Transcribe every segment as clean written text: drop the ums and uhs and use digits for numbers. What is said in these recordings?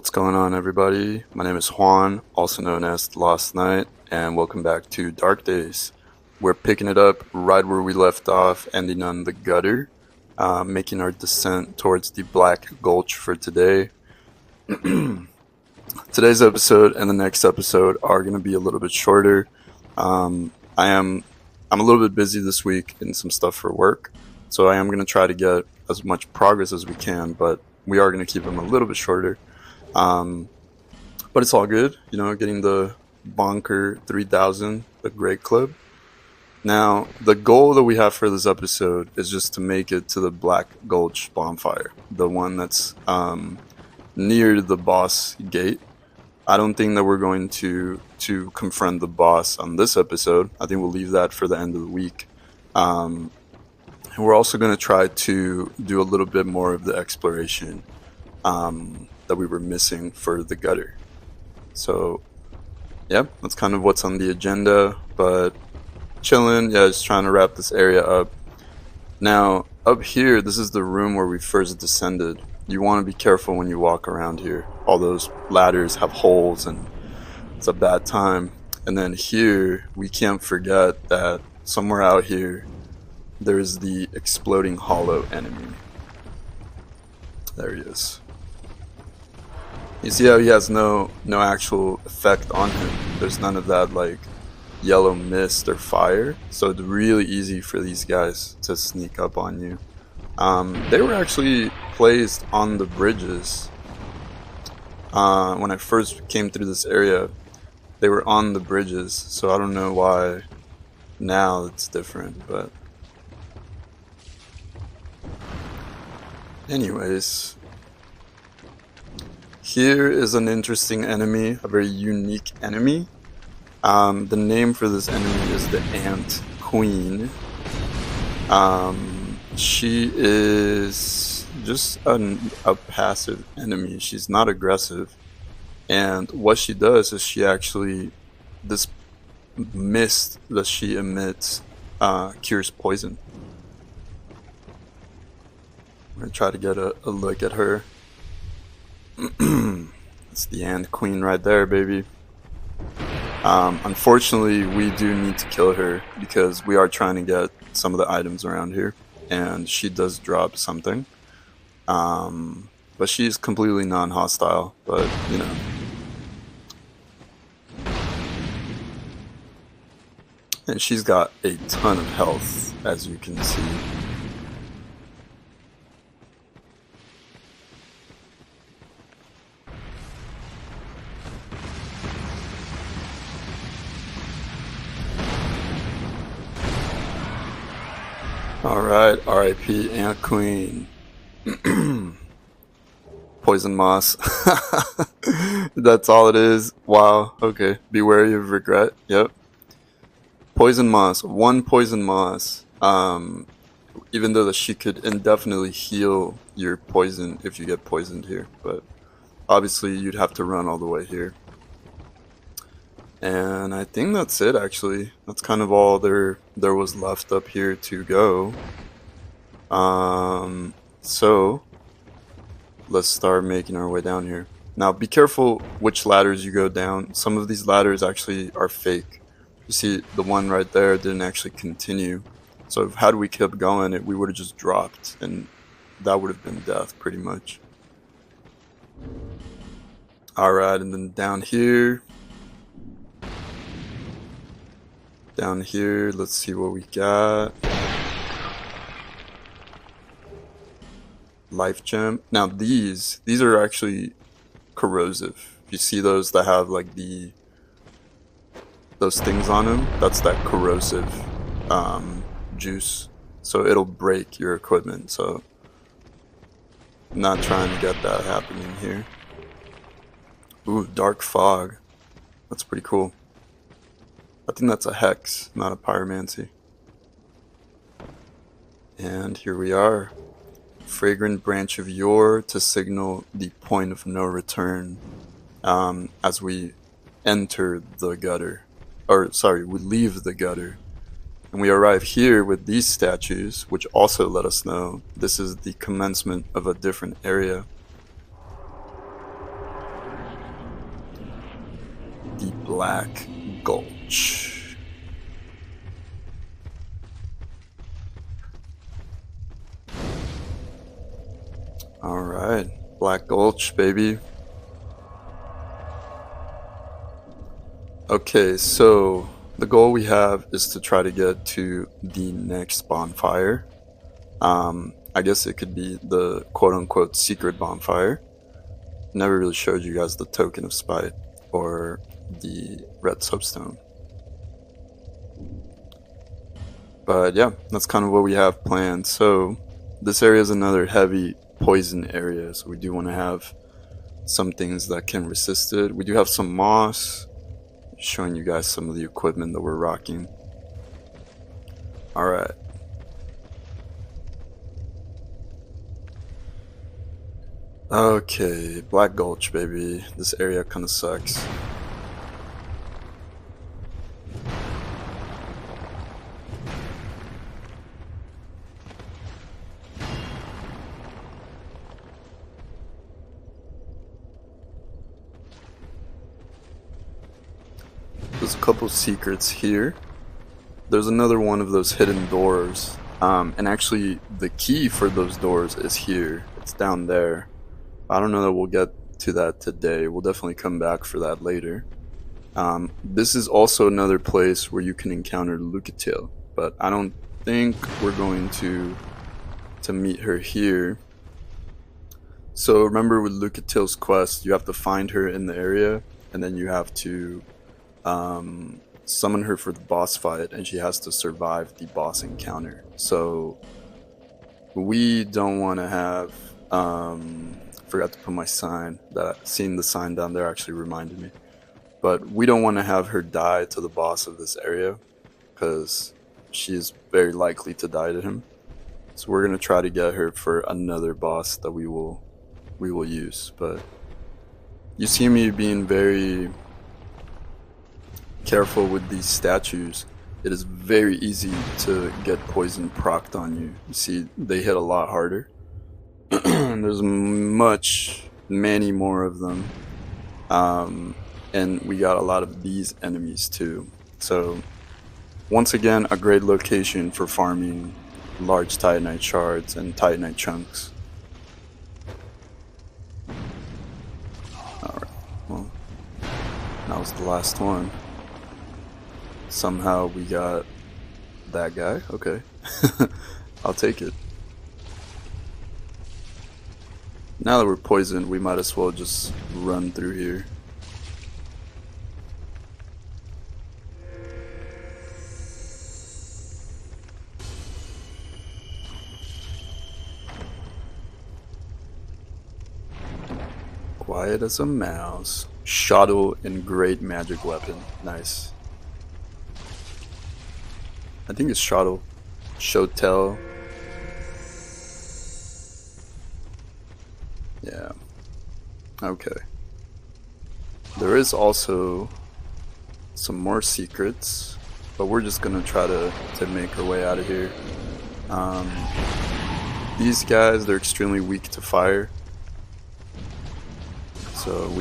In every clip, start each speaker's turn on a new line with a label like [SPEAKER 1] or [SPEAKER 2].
[SPEAKER 1] What's going on, everybody? My name is Juan, also known as The Lost Knight, and welcome back to Dark Days. We're picking it up right where we left off, ending on the gutter, making our descent towards the Black Gulch for today. Today's episode and the next episode are going to be a little bit shorter. I'm a little bit busy this week in some stuff for work, so I am going to try to get as much progress as we can, but we are going to keep them a little bit shorter. But it's all good, getting the Bonker 3000, the great clip. Now, the goal that we have for this episode is just to make it to the Black Gulch bonfire, the one that's near the boss gate. I don't think that we're going to confront the boss on this episode. I think we'll leave that for the end of the week. And we're also going to try to do a little bit more of the exploration that we were missing for the gutter. So, yeah, that's kind of what's on the agenda, but chilling, just trying to wrap this area up. Now, up here, this is the room where we first descended. You want to be careful when you walk around here. All those ladders have holes and it's a bad time. And then here, we can't forget that somewhere out here, there's the exploding hollow enemy. There he is. You see how he has no actual effect on him. There's none of that like yellow mist or fire, so it's really easy for these guys to sneak up on you. They were actually placed on the bridges. When I first came through this area, they were on the bridges, so I don't know why now it's different, but anyways, here is an interesting enemy, a very unique enemy. The name for this enemy is the Ant Queen. She is just a passive enemy. She's not aggressive. And what she does is this mist that she emits cures poison. I'm going to try to get a look at her. It's the Ant Queen right there, baby. Unfortunately, we do need to kill her because we are trying to get some of the items around here, and she does drop something. But she's completely non-hostile, but and she's got a ton of health, as you can see. Alright, RIP Ant Queen. Poison moss. That's all it is. Wow, okay. Be wary of regret. Yep. Poison moss. One poison moss. Even though that she could indefinitely heal your poison if you get poisoned here. But obviously you'd have to run all the way here. And I think that's it, actually. That's kind of all there was left up here to go. So let's start making our way down here. Now, be careful which ladders you go down. Some of these ladders actually are fake. You see, the one right there didn't actually continue. So had we kept going, we would have just dropped, and that would have been death, pretty much. Alright, and then down here. Down here, let's see what we got. Life gem. Now these are actually corrosive. You see those that have like those things on them? That's that corrosive juice. So it'll break your equipment. So I'm not trying to get that happening here. Ooh, dark fog. That's pretty cool. I think that's a hex, not a pyromancy. And here we are. Fragrant branch of yore to signal the point of no return as we enter the gutter. Or, sorry, we leave the gutter. And we arrive here with these statues, which also let us know this is the commencement of a different area. Black Gulch. Alright, Black Gulch, baby. Okay, so the goal we have is to try to get to the next bonfire. I guess it could be the quote-unquote secret bonfire. Never really showed you guys the token of spite or the red soapstone. But yeah, that's kind of what we have planned. So this area is another heavy poison area, so we do want to have some things that can resist it. We do have some moss, showing you guys some of the equipment that we're rocking. Alright. Okay, Black Gulch, baby. This area kind of sucks. There's a couple secrets here. There's another one of those hidden doors. And actually, the key for those doors is here. It's down there. I don't know that we'll get to that today. We'll definitely come back for that later. This is also another place where you can encounter Lucatiel, but I don't think we're going to meet her here. So remember, with Lucatiel's quest, you have to find her in the area, and then you have to summon her for the boss fight, and she has to survive the boss encounter. So we don't want to have forgot to put my sign. That seeing the sign down there actually reminded me. But we don't want to have her die to the boss of this area, because she is very likely to die to him. So we're gonna try to get her for another boss that we will use. But you see me being very careful with these statues. It is very easy to get poison procced on you. You see, they hit a lot harder. There's many more of them. And we got a lot of these enemies too. So once again, a great location for farming large titanite shards and titanite chunks. Alright, well, that was the last one. Somehow we got that guy. Okay. I'll take it. Now that we're poisoned, we might as well just run through here. Quiet as a mouse. Shottle and great magic weapon. Nice. I think it's Shottle. Shotel. Yeah. Okay. There is also some more secrets, but we're just gonna try to make our way out of here. These guys, they're extremely weak to fire. So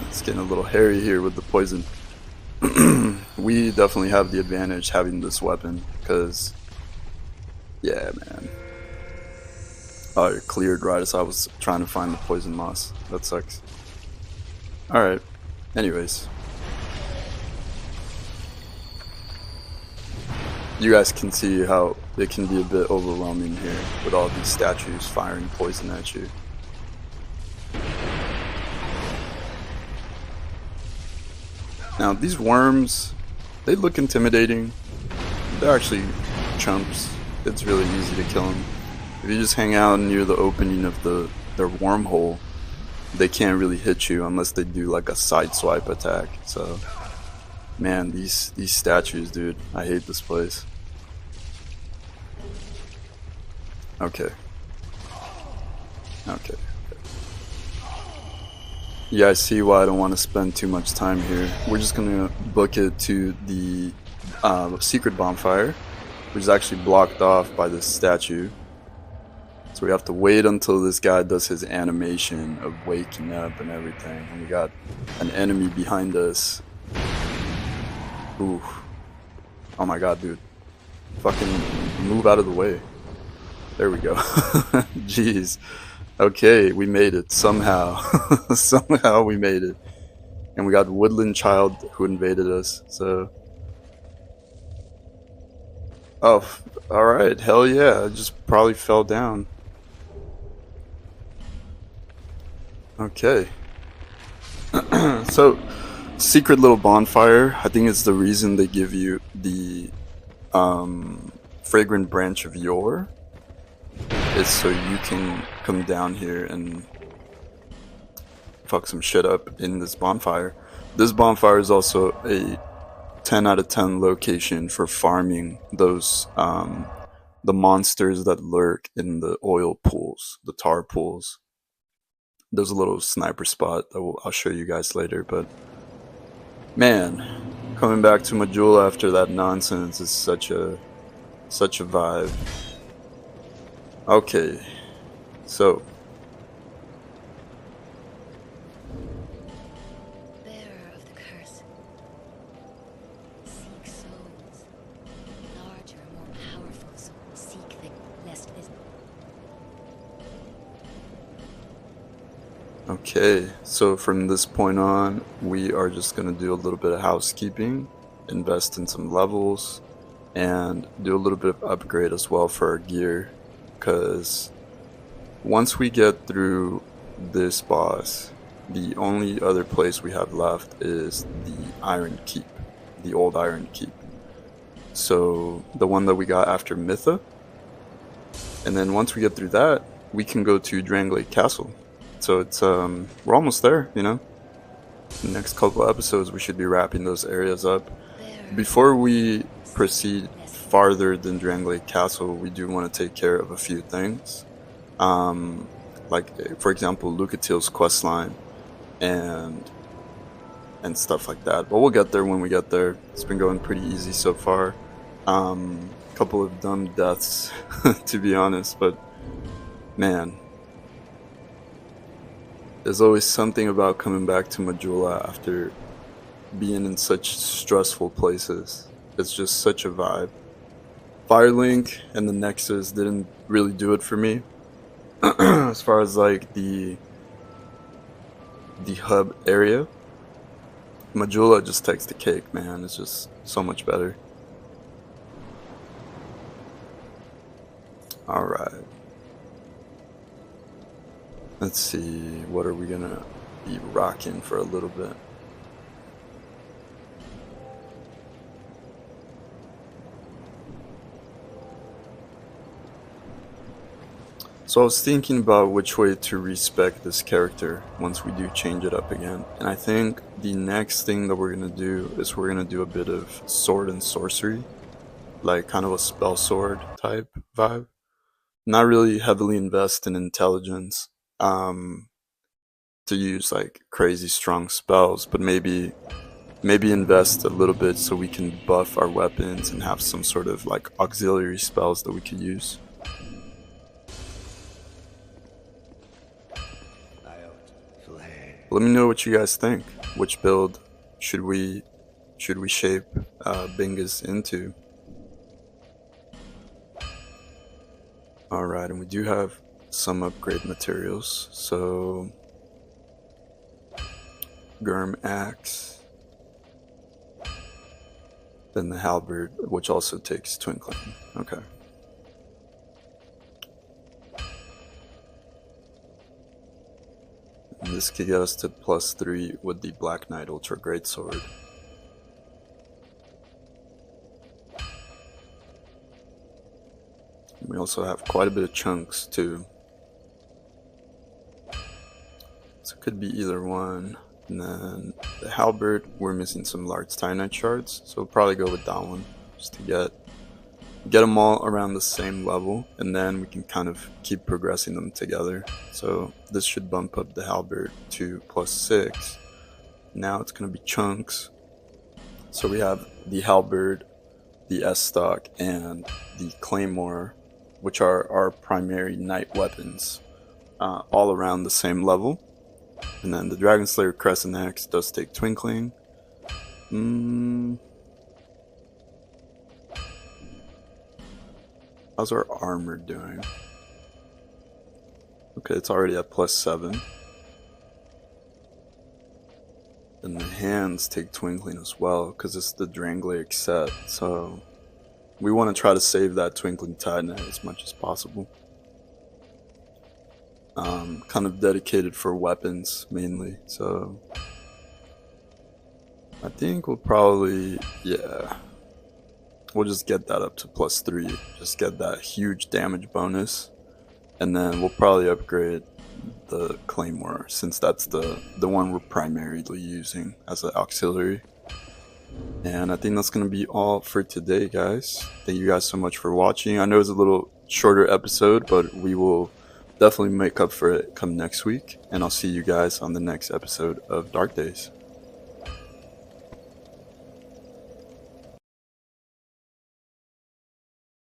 [SPEAKER 1] it's getting a little hairy here with the poison. We definitely have the advantage having this weapon, because, yeah, man. Oh, it cleared right as I was trying to find the poison moss. That sucks. Alright. Anyways. You guys can see how it can be a bit overwhelming here with all these statues firing poison at you. Now, these worms, they look intimidating. They're actually chumps. It's really easy to kill them. If you just hang out near the opening of their wormhole, they can't really hit you unless they do like a side swipe attack. So, man, these statues, dude, I hate this place. Okay. Okay. You guys see why I don't want to spend too much time here. We're just gonna book it to the secret bonfire, which is actually blocked off by this statue. So we have to wait until this guy does his animation of waking up and everything. And we got an enemy behind us. Ooh. Oh my god, dude. Fucking move out of the way. There we go. Jeez. Okay, we made it. Somehow. Somehow we made it. And we got Woodland Child who invaded us, so... Oh, alright. Hell yeah. I just probably fell down. Okay. So, secret little bonfire. I think it's the reason they give you the fragrant branch of yore. Is so you can come down here and fuck some shit up in this bonfire. This bonfire is also a 10 out of 10 location for farming those the monsters that lurk in the oil pools, the tar pools. There's a little sniper spot that I'll show you guys later, but man, coming back to Majula after that nonsense is such a vibe. Okay, so
[SPEAKER 2] bearer of the curse, seek souls, larger, more powerful souls, seek them, lest this.
[SPEAKER 1] okay, so from this point on, we are just gonna do a little bit of housekeeping, invest in some levels, and do a little bit of upgrade as well for our gear. Because once we get through this boss, the only other place we have left is the Iron Keep, the old Iron Keep. So the one that we got after Mytha, and then once we get through that, we can go to Dranglade Castle. So it's we're almost there, you know. The next couple episodes, we should be wrapping those areas up. Before we proceed farther than Dranglade Castle, we do want to take care of a few things, like for example Lucatiel's questline and stuff like that. But we'll get there when we get there. It's been going pretty easy so far. Couple of dumb deaths, to be honest, but man, there's always something about coming back to Majula after being in such stressful places. It's just such a vibe. Firelink and the Nexus didn't really do it for me. As far as like the hub area, Majula just takes the cake, man. It's just so much better. Alright. Let's see, what are we gonna be rocking for a little bit? So I was thinking about which way to respec this character once we do change it up again. And I think the next thing that we're going to do is we're going to do a bit of sword and sorcery. Like kind of a spell sword type vibe. Not really heavily invest in intelligence to use like crazy strong spells, but maybe invest a little bit so we can buff our weapons and have some sort of like auxiliary spells that we could use. Let me know what you guys think. Which build should we shape Bingus into? Alright, and we do have some upgrade materials. So Gurm Axe, then the Halberd, which also takes Twinkling. Okay. And this could get us to +3 with the Black Knight Ultra Greatsword. We also have quite a bit of chunks too. So it could be either one. And then the Halberd, we're missing some large Tynite shards, so we'll probably go with that one just to get them all around the same level, and then we can kind of keep progressing them together. So this should bump up the Halberd to +6. Now it's going to be chunks. So we have the Halberd, the S-Stock, and the Claymore which are our primary knight weapons, all around the same level. And then the Dragon Slayer Crescent Axe does take Twinkling. How's our armor doing? Okay, it's already at +7. And the hands take Twinkling as well, because it's the Drangleic set, so we want to try to save that Twinkling Titanite as much as possible. Kind of dedicated for weapons mainly, so I think we'll probably, yeah, we'll just get that up to +3, just get that huge damage bonus, and then we'll probably upgrade the Claymore, since that's the one we're primarily using as an auxiliary. And I think that's going to be all for today, guys. Thank you guys so much for watching. I know it's a little shorter episode, but we will definitely make up for it come next week, and I'll see you guys on the next episode of Dark Days.